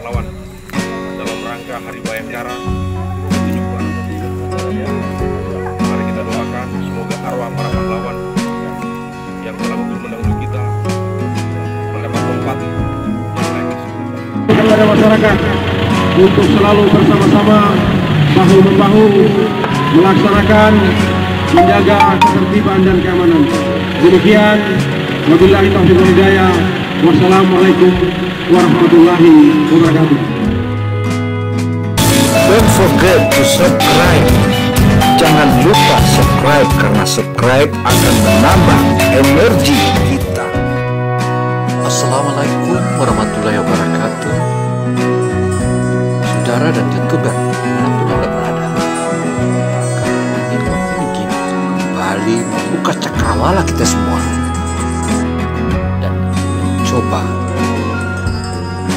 pahlawan dalam rangka Hari Bayangkara ke-70. Mari kita doakan semoga arwah para pahlawan yang telah mendahului kita mendapat tempat yang layak. Kepada masyarakat untuk selalu bersama-sama bahu-membahu melaksanakan menjaga ketertiban dan keamanan. Demikian, wabillahi taufiq wal hidayah. Wassalamualaikum warahmatullahi wabarakatuh. Don't forget to subscribe. Jangan lupa subscribe karena subscribe akan menambah energi kita. Assalamualaikum warahmatullahi wabarakatuh. Saudara dan youtuber dimanapun Anda berada, kami ingin kembali membuka cakrawala kita semua dan mencoba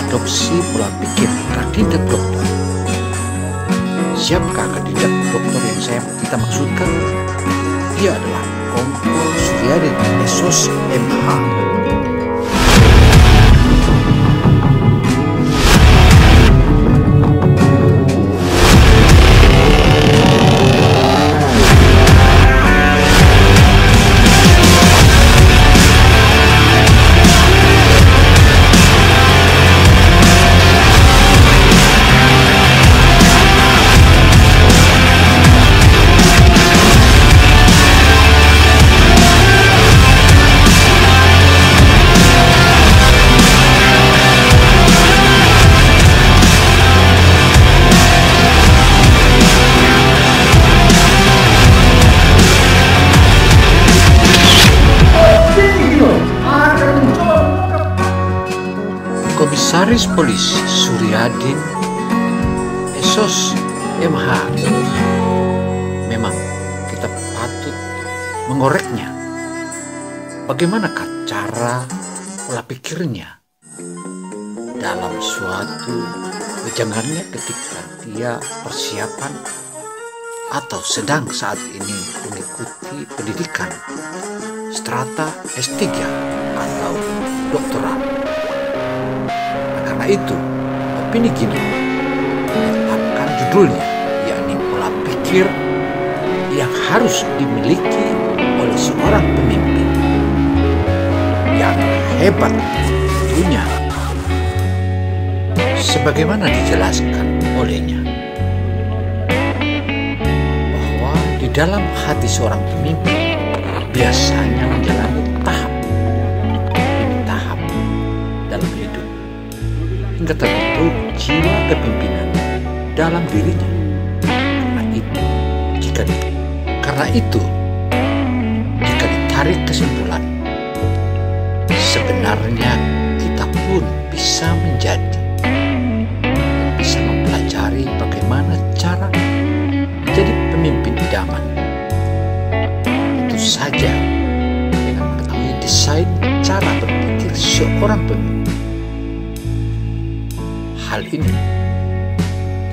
adopsi pola pikir kandidat dokter. Siapakah kandidat dokter yang kita maksudkan? Dia adalah Kompol Suryadin SOS MH. Komisaris Polisi Suryadin SOS MH. Memang kita patut mengoreknya. Bagaimanakah cara pola pikirnya dalam suatu wejangannya ketika dia persiapan atau sedang saat ini mengikuti pendidikan strata S3 atau doktoral. Karena itu, opini gini menetapkan judulnya, yakni pola pikir yang harus dimiliki oleh seorang pemimpin yang hebat tentunya, sebagaimana dijelaskan olehnya bahwa di dalam hati seorang pemimpin biasanya menjalani tahap demi tahap dalam hidup hingga terbentuk jiwa kepemimpinan dalam dirinya. Karena itu, jika ditarik kesimpulan, sebenarnya kita pun bisa menjadi dan bisa mempelajari bagaimana cara menjadi pemimpin idaman. Tentu saja dengan mengetahui desain cara berpikir seorang pemimpin. Hal ini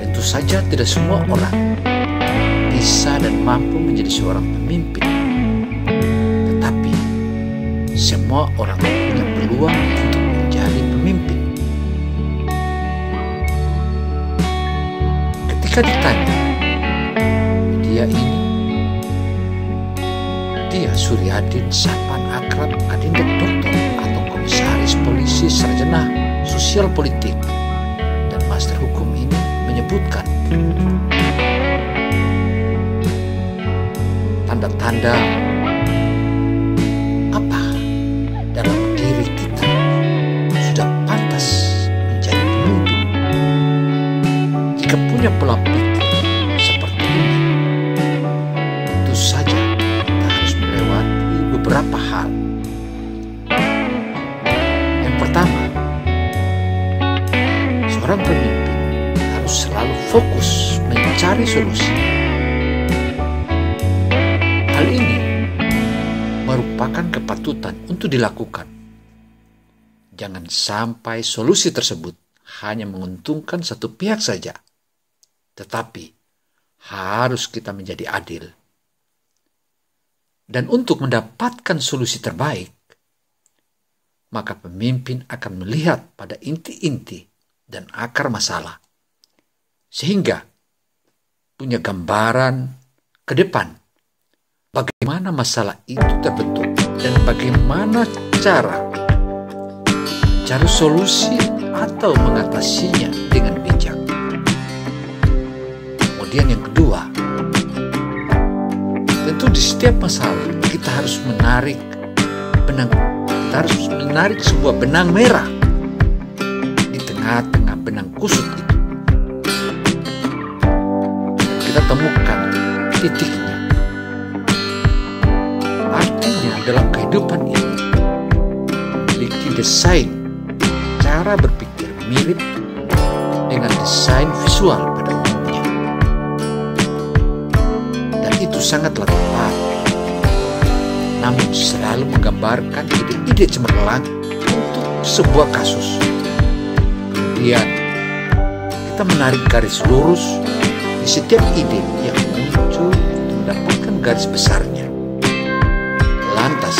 tentu saja tidak semua orang bisa dan mampu menjadi seorang pemimpin, tetapi semua orang punya peluang untuk menjadi pemimpin. Ketika ditanya, dia Suryadin sapaan akrab kandidat doktor atau komisaris polisi sarjana sosial politik, Master Hukum ini menyebutkan tanda-tanda apa dalam diri kita sudah pantas menjadi pemimpin. Jika punya pola pikir seperti ini, tentu saja kita harus melewati beberapa hal. Yang pertama, seorang pemimpin harus selalu fokus mencari solusi. Hal ini merupakan kepatutan untuk dilakukan. Jangan sampai solusi tersebut hanya menguntungkan satu pihak saja, tetapi harus kita menjadi adil. Dan untuk mendapatkan solusi terbaik, maka pemimpin akan melihat pada inti-inti dan akar masalah, sehingga punya gambaran ke depan bagaimana masalah itu terbentuk dan bagaimana cara cari solusi atau mengatasinya dengan bijak. Kemudian yang kedua, tentu di setiap masalah kita harus menarik sebuah benang merah di tengah-tengah benang kusut itu. Dan kita temukan titiknya. Artinya dalam kehidupan ini memiliki desain cara berpikir mirip dengan desain visual pada umumnya. Dan itu sangatlah tepat, namun selalu menggambarkan ide-ide cemerlang untuk sebuah kasus. Kemudian kita menarik garis lurus di setiap ide yang muncul untuk mendapatkan garis besarnya. Lantas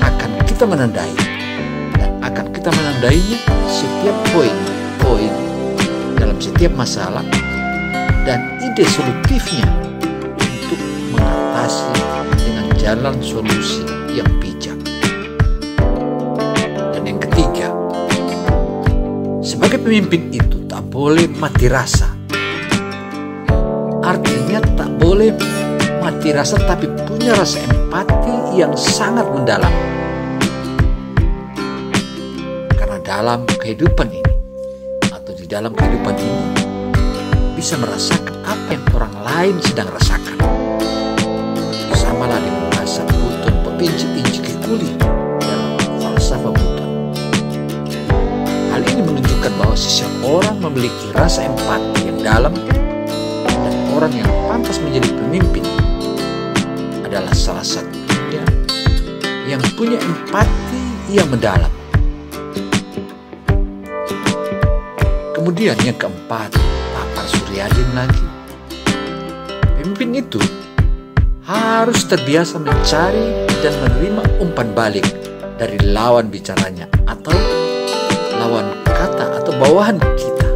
akan kita menandai, dan akan kita menandainya setiap poin-poin dalam setiap masalah dan ide solutifnya untuk mengatasi dengan jalan solusi yang bijak. Dan yang ketiga, sebagai pemimpin itu tak boleh mati rasa. Artinya tak boleh mati rasa, tapi punya rasa empati yang sangat mendalam. Karena dalam kehidupan ini, atau di dalam kehidupan ini, bisa merasakan apa yang orang lain sedang rasakan. Samalah dengan bahasa Buton pepinci-pinci kulit dalam falsafah Buton. Hal ini menunjukkan bahwa seseorang memiliki rasa empati yang dalam, dan orang yang pantas menjadi pemimpin adalah salah satunya yang punya empati yang mendalam. Kemudian yang keempat, Pak Suryadin lagi. Pemimpin itu harus terbiasa mencari dan menerima umpan balik dari lawan bicaranya atau lawan kata atau bawahan kita.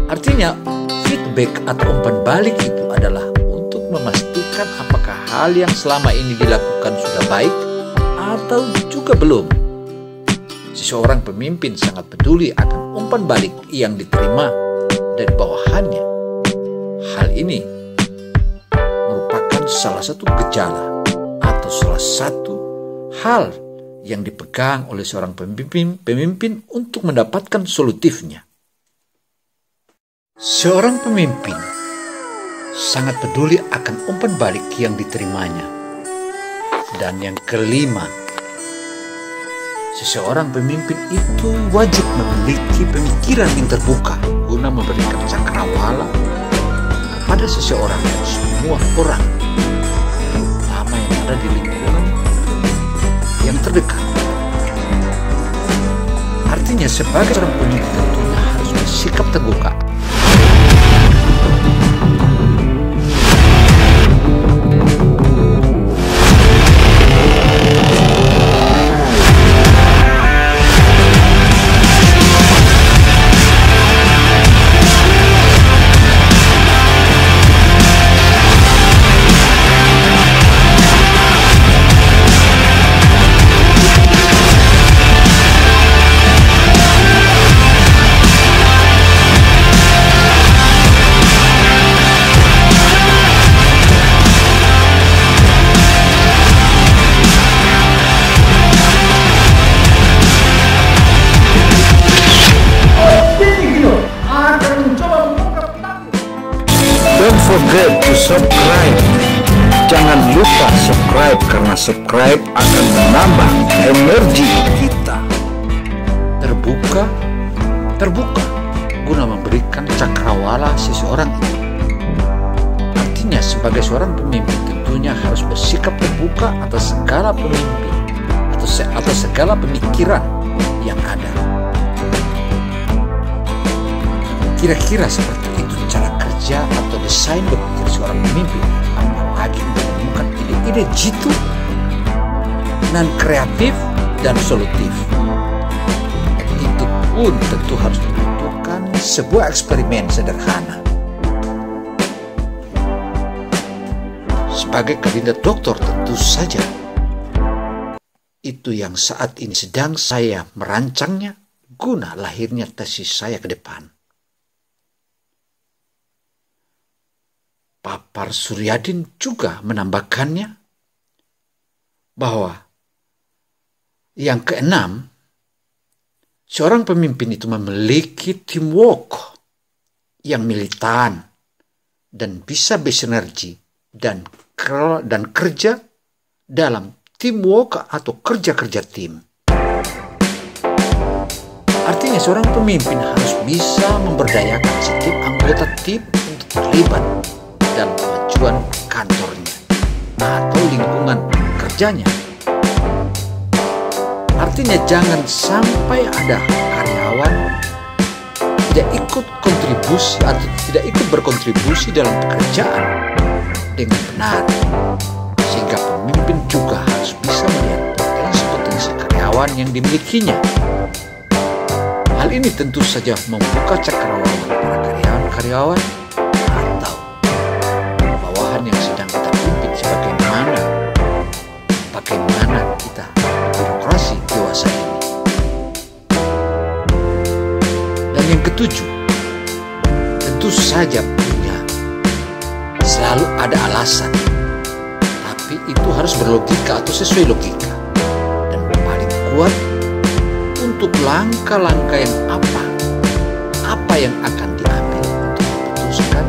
Artinya feedback atau umpan balik itu adalah untuk memastikan apakah hal yang selama ini dilakukan sudah baik atau juga belum. Seseorang pemimpin sangat peduli akan umpan balik yang diterima dari bawahannya. Hal ini merupakan salah satu gejala atau salah satu hal yang dipegang oleh seorang pemimpin untuk mendapatkan solutifnya. Seorang pemimpin sangat peduli akan umpan balik yang diterimanya. Dan yang kelima, seseorang pemimpin itu wajib memiliki pemikiran yang terbuka guna memberikan cakrawala kepada seseorang dan semua orang, terutama yang ada di lingkungan yang terdekat. Artinya sebagai seorang pemimpin tentunya harus bersikap terbuka. Don't forget to subscribe. Jangan lupa subscribe karena subscribe akan menambah energi kita. Terbuka guna memberikan cakrawala seseorang itu. Artinya sebagai seorang pemimpin tentunya harus bersikap terbuka atas segala pemimpin atau segala pemikiran yang ada. Kira-kira seperti itu cara kerja atau desain berpikir seorang pemimpin, apalagi untuk menemukan ide-ide jitu dan kreatif dan solutif. pun tentu harus dilakukan sebuah eksperimen sederhana. Sebagai kandidat doktor tentu saja, itu yang saat ini sedang saya merancangnya guna lahirnya tesis saya ke depan. Papar Suryadin juga menambahkannya bahwa yang keenam, seorang pemimpin itu memiliki teamwork yang militan dan bisa bersinergi dan kerja dalam teamwork atau kerja-kerja tim. Artinya seorang pemimpin harus bisa memberdayakan setiap anggota tim untuk terlibat dalam kemajuan kantornya atau lingkungan kerjanya. Artinya jangan sampai ada karyawan tidak ikut kontribusi atau tidak ikut berkontribusi dalam pekerjaan dengan benar, sehingga pemimpin juga harus bisa melihat potensi-potensi karyawan yang dimilikinya. Hal ini tentu saja membuka cakrawala para karyawan atau bawahan yang sedang kita pimpin, bagaimana kita birokrasi dewasa ini. Dan yang ketujuh, tentu saja selalu ada alasan, tapi itu harus berlogika atau sesuai logika. Dan paling kuat untuk langkah-langkah yang apa yang akan diambil untuk diputuskan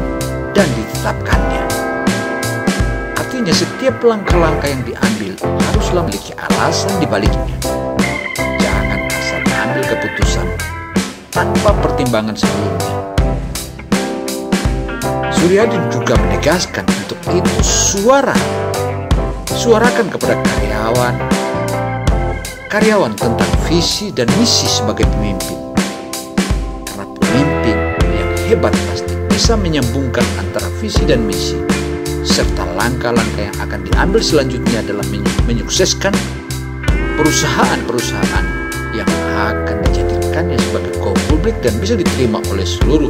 dan ditetapkannya. Artinya setiap langkah-langkah yang diambil haruslah memiliki alasan di baliknya. Jangan asal ambil keputusan tanpa pertimbangan sebelumnya. Suryadin juga menegaskan untuk itu suarakan kepada karyawan tentang visi dan misi sebagai pemimpin. Karena pemimpin yang hebat pasti bisa menyambungkan antara visi dan misi, serta langkah-langkah yang akan diambil selanjutnya dalam menyukseskan perusahaan-perusahaan yang akan dijadikannya sebagai go publik dan bisa diterima oleh seluruh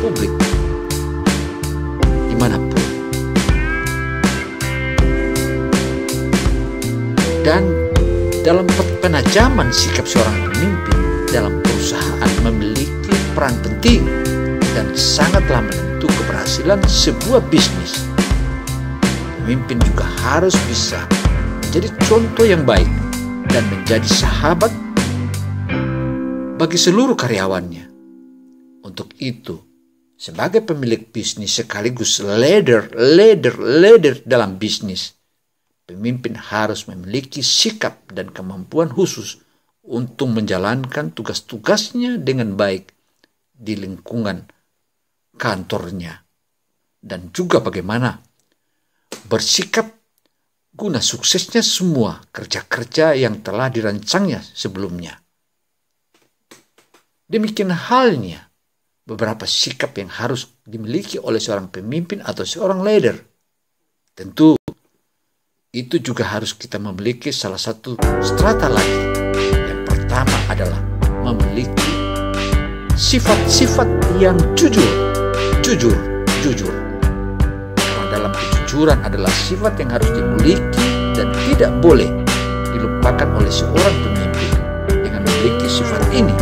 publik dimanapun. Dan dalam penajaman sikap seorang pemimpin dalam perusahaan memiliki peran penting dan sangatlah menentu keberhasilan sebuah bisnis. Pemimpin juga harus bisa menjadi contoh yang baik dan menjadi sahabat bagi seluruh karyawannya. Untuk itu, sebagai pemilik bisnis sekaligus leader dalam bisnis, pemimpin harus memiliki sikap dan kemampuan khusus untuk menjalankan tugas-tugasnya dengan baik di lingkungan kantornya, dan juga bagaimana bersikap guna suksesnya semua kerja-kerja yang telah dirancangnya sebelumnya. Demikian halnya beberapa sikap yang harus dimiliki oleh seorang pemimpin atau seorang leader. Tentu itu juga harus kita memiliki salah satu strata lagi. Yang pertama adalah memiliki sifat-sifat yang jujur. Karena dalam kejujuran adalah sifat yang harus dimiliki dan tidak boleh dilupakan oleh seorang pemimpin. Dengan memiliki sifat ini,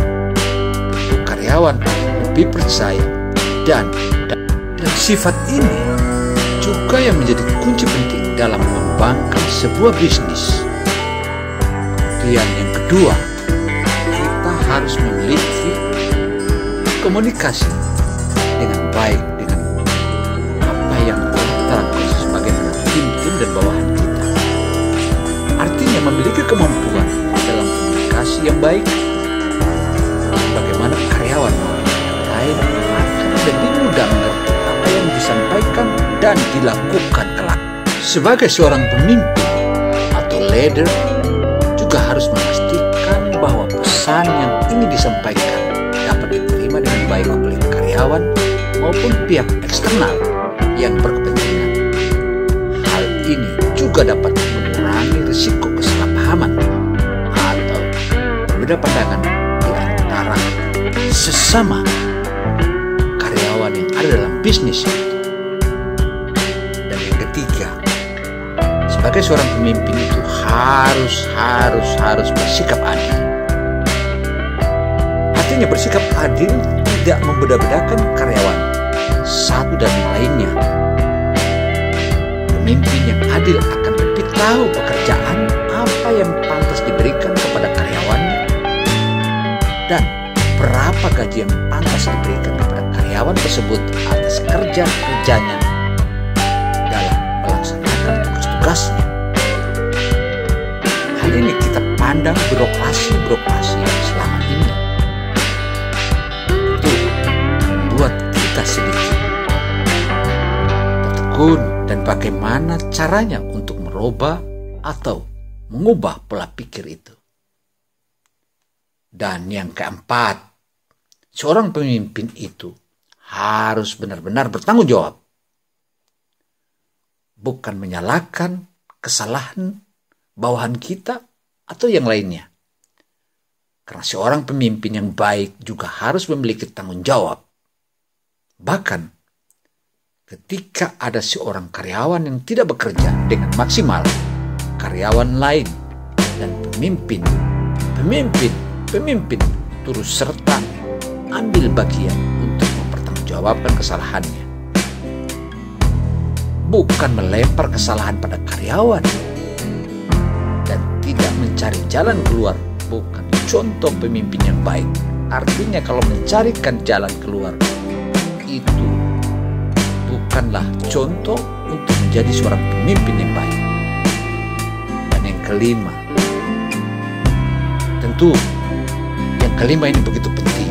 tentu karyawan lebih percaya dan sifat ini juga yang menjadi kunci penting dalam mengembangkan sebuah bisnis. Kemudian yang kedua, kita harus memiliki komunikasi dengan baik dengan apa yang kita lakukan sebagaimana tim dan bawahan kita. Artinya memiliki kemampuan dalam komunikasi yang baik, bagaimana karyawan yang lain akan lebih mudah mengerti apa yang disampaikan dan dilakukan kelak. Sebagai seorang pemimpin atau leader juga harus memastikan bahwa pesan yang ingin disampaikan dapat diterima dengan baik oleh karyawan maupun pihak eksternal yang berkepentingan. Hal ini juga dapat mengurangi risiko kesalahpahaman atau berbeda pandangan di antara sesama karyawan yang ada dalam bisnis itu. Dan yang ketiga, sebagai seorang pemimpin itu harus bersikap adil. Artinya bersikap adil tidak membeda-bedakan karyawan satu dan lainnya. Pemimpin yang adil akan lebih tahu pekerjaan apa yang pantas diberikan kepada karyawannya dan berapa gaji yang pantas diberikan kepada karyawan tersebut atas kerja-kerjanya dalam melaksanakan tugas-tugasnya. Hal ini kita pandang birokrasi yang selama ini itu membuat kita sedikit tertegun dan bagaimana caranya untuk merubah atau mengubah pola pikir itu. Dan yang keempat, seorang pemimpin itu harus benar-benar bertanggung jawab. Bukan menyalahkan kesalahan bawahan kita atau yang lainnya. Karena seorang pemimpin yang baik juga harus memiliki tanggung jawab. Bahkan ketika ada seorang karyawan yang tidak bekerja dengan maksimal, karyawan lain dan pemimpin turut serta ambil bagian untuk mempertanggungjawabkan kesalahannya. Bukan melempar kesalahan pada karyawan dan tidak mencari jalan keluar, bukan contoh pemimpin yang baik. Artinya kalau mencarikan jalan keluar itu bukanlah contoh untuk menjadi seorang pemimpin yang baik. Dan yang kelima, tentu yang kelima ini begitu penting,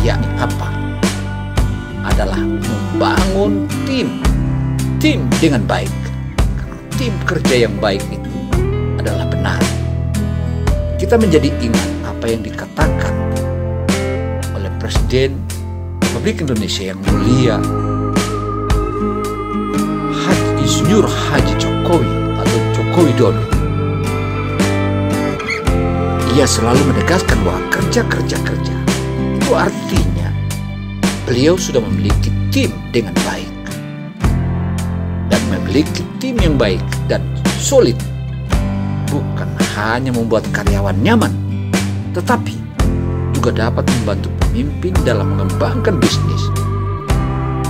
yakni apa? Adalah membangun tim dengan baik. Karena tim kerja yang baik itu adalah benar. Kita menjadi ingat apa yang dikatakan oleh Presiden Republik Indonesia yang mulia Insinyur Haji Jokowi atau Joko Widodo. Ia selalu menegaskan bahwa kerja itu artinya beliau sudah memiliki tim dengan baik. Dan memiliki tim yang baik dan solid bukan hanya membuat karyawan nyaman, tetapi juga dapat membantu pemimpin dalam mengembangkan bisnis.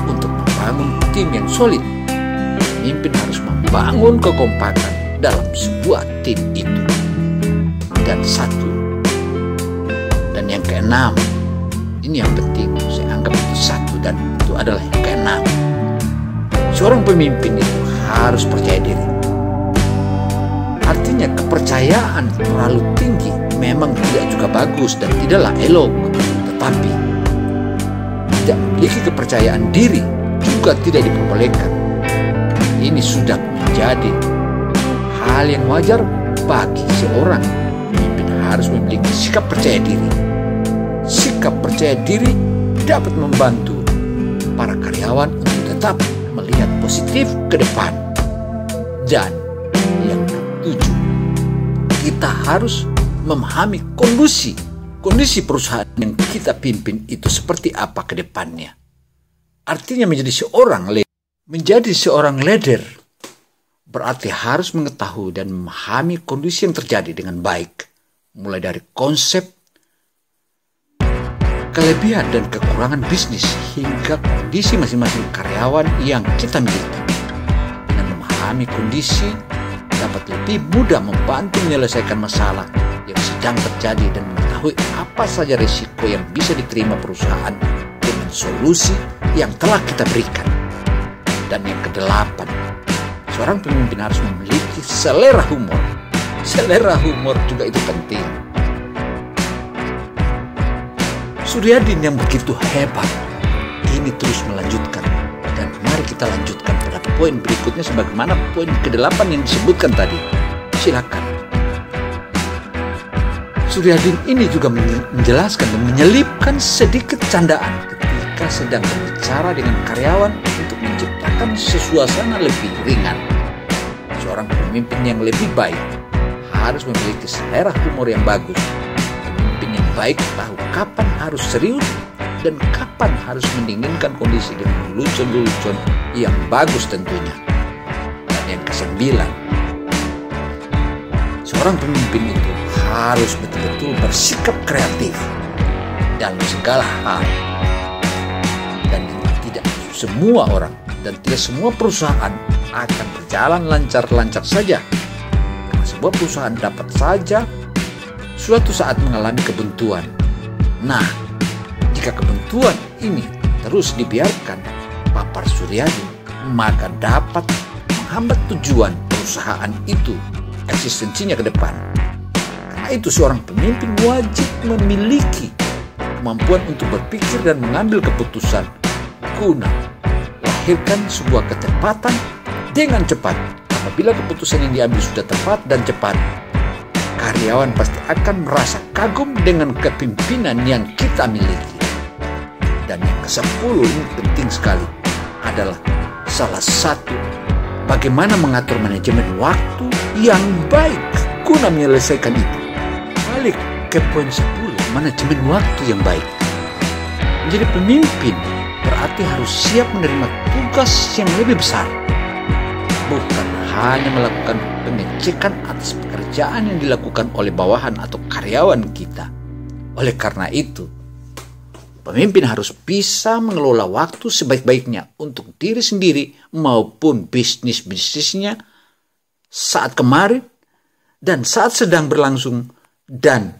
Untuk membangun tim yang solid, pemimpin harus membangun kekompakan dalam sebuah tim itu. Dan yang keenam, ini yang penting, saya anggap itu satu dan itu adalah yang keenam. Seorang pemimpin itu harus percaya diri. Artinya kepercayaan terlalu tinggi memang tidak juga bagus dan tidaklah elok, tetapi tidak memiliki kepercayaan diri juga tidak diperbolehkan. Ini sudah menjadi hal yang wajar bagi seorang pemimpin harus memiliki sikap percaya diri. Sikap percaya diri dapat membantu para karyawan untuk tetap melihat positif ke depan. Dan yang ketujuh, kita harus memahami kondisi perusahaan yang kita pimpin itu seperti apa ke depannya. Artinya menjadi seorang leader berarti harus mengetahui dan memahami kondisi yang terjadi dengan baik, mulai dari konsep, kelebihan dan kekurangan bisnis hingga kondisi masing-masing karyawan yang kita miliki. Dengan memahami kondisi dapat lebih mudah membantu menyelesaikan masalah yang sedang terjadi dan mengetahui apa saja risiko yang bisa diterima perusahaan dengan solusi yang telah kita berikan. Dan yang kedelapan, seorang pemimpin harus memiliki selera humor. Selera humor juga itu penting. Suryadin yang begitu hebat ini terus melanjutkan. Dan mari kita lanjutkan pada poin berikutnya sebagaimana poin ke-8 yang disebutkan tadi. Silakan. Suryadin ini juga menjelaskan dan menyelipkan sedikit candaan ketika sedang berbicara dengan karyawan untuk menciptakan suasana lebih ringan. Seorang pemimpin yang lebih baik harus memiliki selera humor yang bagus. Pemimpin yang baik tahu kapan harus serius dan kapan harus mendinginkan kondisi dengan lelucon-lelucon yang bagus tentunya. Dan yang kesembilan, seorang pemimpin itu harus betul-betul bersikap kreatif dalam segala hal. Dan tidak semua orang dan tidak semua perusahaan akan berjalan lancar-lancar saja. Karena sebuah perusahaan dapat saja suatu saat mengalami kebuntuan. Nah, jika kebuntuan ini terus dibiarkan papar Suryadi, maka dapat menghambat tujuan perusahaan itu eksistensinya ke depan. Karena itu seorang pemimpin wajib memiliki kemampuan untuk berpikir dan mengambil keputusan guna melahirkan sebuah ketepatan dengan cepat. Apabila keputusan yang diambil sudah tepat dan cepat, karyawan pasti akan merasa kagum dengan kepemimpinan yang kita miliki. Dan yang ke-10 ini penting sekali adalah salah satu bagaimana mengatur manajemen waktu yang baik guna menyelesaikan itu. Balik ke poin 10, manajemen waktu yang baik. Menjadi pemimpin berarti harus siap menerima tugas yang lebih besar. Bukan hanya melakukan pengecekan atas pekerjaan yang dilakukan oleh bawahan atau karyawan kita. Oleh karena itu, pemimpin harus bisa mengelola waktu sebaik-baiknya untuk diri sendiri maupun bisnisnya saat kemarin dan saat sedang berlangsung dan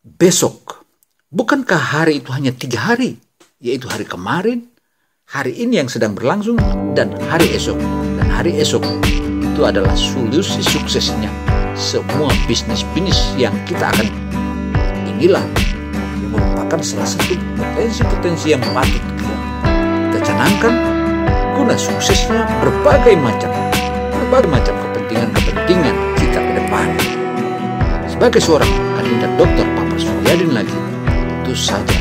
besok. Bukankah hari itu hanya 3 hari, yaitu hari kemarin, hari ini yang sedang berlangsung, dan hari esok. Dan hari esok itu adalah solusi suksesnya semua bisnis yang kita akan. Inilah yang merupakan salah satu potensi-potensi yang patut kita canangkan guna suksesnya berbagai macam kepentingan kita ke depan. Sebagai seorang kandidat dokter Papar Suryadi lagi, tentu saja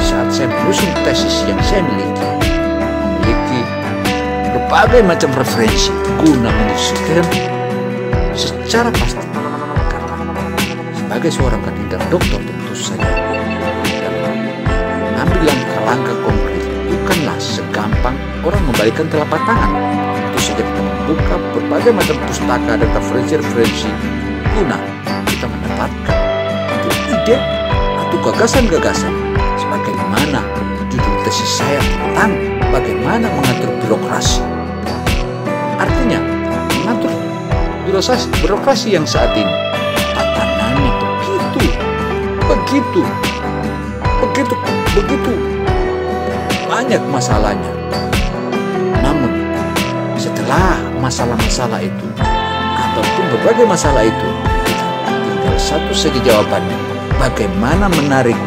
saat saya menyusun tesis yang saya memiliki berbagai macam referensi guna menyelesaikan secara pasti. Karena sebagai seorang kandidat dokter tentu saja dalam mengambil langkah-langkah konkret bukanlah segampang orang membalikkan telapak tangan. Tentu saja kita membuka berbagai macam pustaka dan referensi guna kita mendapatkan ide atau gagasan-gagasan sebagaimana judul tesis saya tentang bagaimana mengatur birokrasi. Artinya, mengatur birokrasi yang saat ini tatanannya begitu banyak masalahnya. Namun, setelah masalah-masalah itu ataupun berbagai masalah itu, tinggal satu saja jawabannya: bagaimana menarik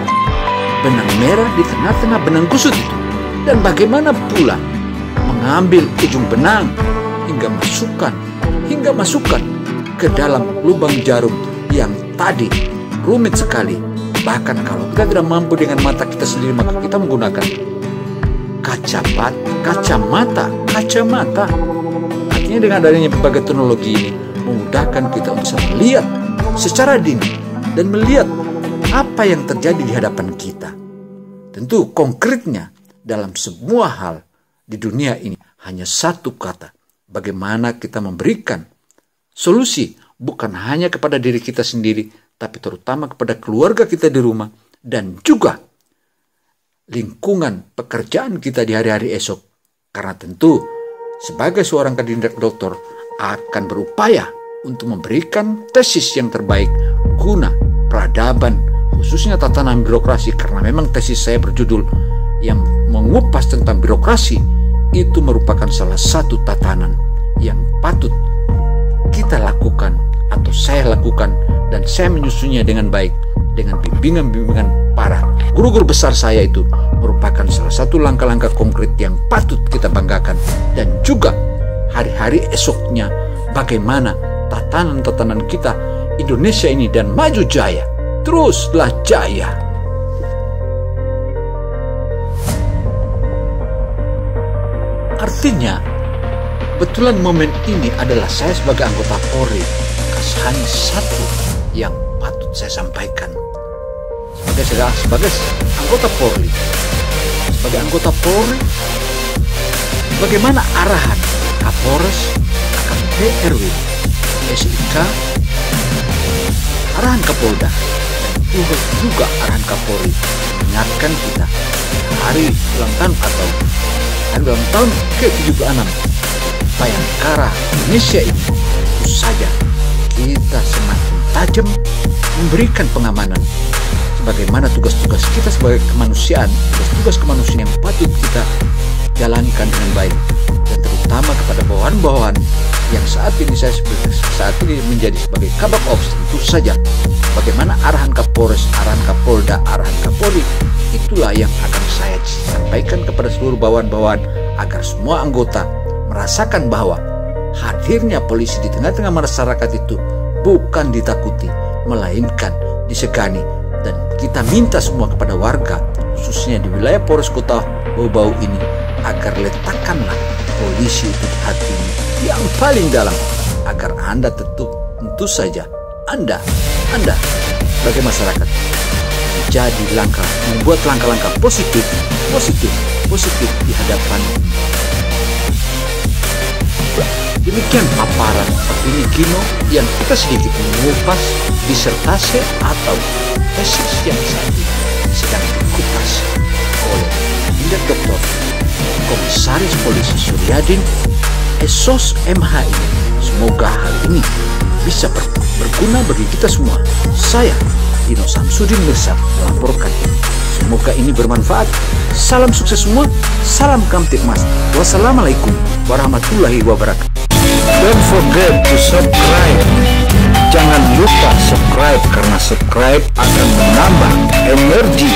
benang merah di tengah-tengah benang kusut itu, dan bagaimana pula mengambil ujung benang hingga masukkan ke dalam lubang jarum yang tadi rumit sekali. Bahkan kalau kita tidak mampu dengan mata kita sendiri, maka kita menggunakan kacamata. Artinya dengan adanya berbagai teknologi ini memudahkan kita untuk melihat secara dini dan melihat apa yang terjadi di hadapan kita. Tentu konkretnya dalam semua hal di dunia ini hanya satu kata: bagaimana kita memberikan solusi bukan hanya kepada diri kita sendiri, tapi terutama kepada keluarga kita di rumah dan juga lingkungan pekerjaan kita di hari-hari esok. Karena tentu sebagai seorang kandidat dokter akan berupaya untuk memberikan tesis yang terbaik guna peradaban, khususnya tatanan birokrasi. Karena memang tesis saya berjudul yang mengupas tentang birokrasi, itu merupakan salah satu tatanan yang patut kita lakukan atau saya lakukan, dan saya menyusunnya dengan baik dengan bimbingan para guru-guru besar saya. Itu merupakan salah satu langkah-langkah konkret yang patut kita banggakan. Dan juga hari-hari esoknya bagaimana tatanan-tatanan kita Indonesia ini dan maju jaya, teruslah jaya. Artinya, betulan momen ini adalah saya sebagai anggota Polri, hanya satu yang patut saya sampaikan. sebagai anggota Polri. Sebagai anggota Polri, bagaimana arahan Kapolres, AKBP RW, SIK, arahan Kapolda, dan juga arahan Kapolri mengingatkan kita hari ulang tahun atau hari ulang tahun ke-76 Bayangkara Indonesia ini. Tentu saja kita semakin tajam memberikan pengamanan sebagaimana tugas-tugas kita sebagai kemanusiaan, tugas-tugas kemanusiaan yang patut kita jalankan dengan baik, dan terutama kepada bawahan-bawahan yang saat ini menjadi sebagai Kabak Ops. Tentu saja bagaimana arahan Kapolres, arahan Kapolda, arahan Kapolri, itulah yang akan saya sampaikan kepada seluruh bawahan-bawahan agar semua anggota merasakan bahwa hadirnya polisi di tengah-tengah masyarakat itu bukan ditakuti, melainkan disegani. Dan kita minta semua kepada warga, khususnya di wilayah Polres Kota Bau-Bau ini, agar letakkanlah polisi itu di hatinya yang paling dalam, agar Anda tentu saja Anda sebagai masyarakat menjadi membuat langkah-langkah positif di hadapan. Demikian paparan opini Gino yang kita sedikit mengupas disertasi atau tesis yang saat ini sedang dikupas oleh Indak Doktor Komisaris Polisi Suryadin Esos MHI. Semoga hal ini bisa berguna bagi kita semua. Saya Dino Samsudin Mirsa melaporkan. Semoga ini bermanfaat. Salam sukses semua. Salam Kamtibmas. Wassalamualaikum warahmatullahi wabarakatuh. Don't forget to subscribe. Jangan lupa subscribe karena subscribe akan menambah energi